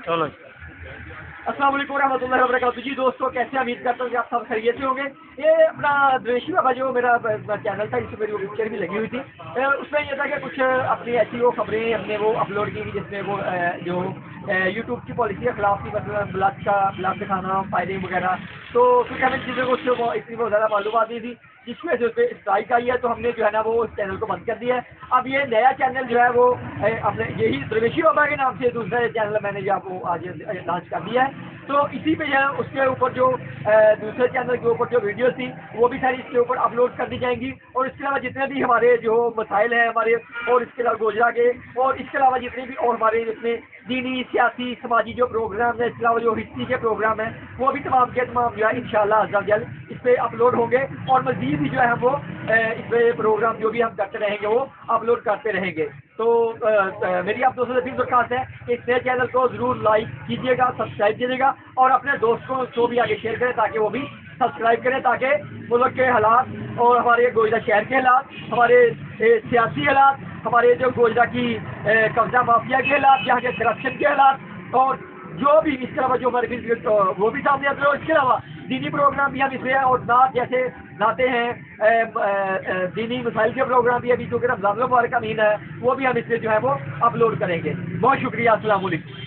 चलो। अस्सलाम वालेकुम रहमतुल्लाहि व बरकातुहू। जी दोस्तों, कैसे उम्मीद करता हूँ कि आप सब खैरियत से होंगे। ये अपना द्वेषी बाबा जो मेरा चैनल था, इसमें मेरी वो पिक्चर भी लगी हुई थी। उसमें ये था कि कुछ अपनी ऐसी वो खबरें हमने वो अपलोड की जिसमें वो जो यूट्यूब की पॉलिसी के खिलाफ थी, मतलब ब्लॉग दिखाना, फायरिंग वगैरह। तो कुछ हमें चीज़ें को इतनी बहुत ज़्यादा मालूम नहीं थी, जिसकी वजह से स्ट्राइक आई है। तो हमने जो है ना वो उस चैनल को बंद कर दिया है। अब ये नया चैनल जो है वो अपने यही द्वेषी बाबा के नाम से दूसरा चैनल मैंने जो आपको आज लॉन्च कर दिया है। तो इसी पे जो है उसके ऊपर जो दूसरे चैनल के ऊपर जो वीडियो थी वो भी सारी इसके ऊपर अपलोड कर दी जाएंगी। और इसके अलावा जितने भी हमारे जो मसाइल हैं हमारे, और इसके अलावा गोजरा के, और इसके अलावा जितने भी और हमारे जितने दीनी सियासी समाजी जो प्रोग्राम है, इसके अलावा जो हिस्ट्री के प्रोग्राम है, वो भी तमाम के तमाम जो है इंशाल्लाह अज़्ज़ा वजल इस पर अपलोड होंगे। और मज़ीद भी जो है वो इस पर प्रोग्राम जो भी हम करते रहेंगे वो अपलोड करते रहेंगे। तो मेरी आप दोस्तों से फिर दरख्वास्त है कि इस नए चैनल को ज़रूर लाइक कीजिएगा, सब्सक्राइब कीजिएगा, और अपने दोस्तों को भी आगे शेयर करें ताकि वो भी सब्सक्राइब करें, ताकि मुल्क के हालात और हमारे गोजरा शहर के हालात, हमारे सियासी हालात, हमारे जो गोजरा की कब्जा माफिया के हालात, यहाँ के करप्शन के हालात, और जो भी इसके अलावा जो हमारे वो भी सामने आते हैं। और इसके अलावा दीनी प्रोग्राम भी हम इसमें, और नात जैसे नाते हैं, दीनी मसाइल के प्रोग्राम भी अभी, क्योंकि रमज़ान मुबारक का महीना है, वो भी हम इसमें जो है वो अपलोड करेंगे। बहुत शुक्रिया। अस्सलाम वालेकुम।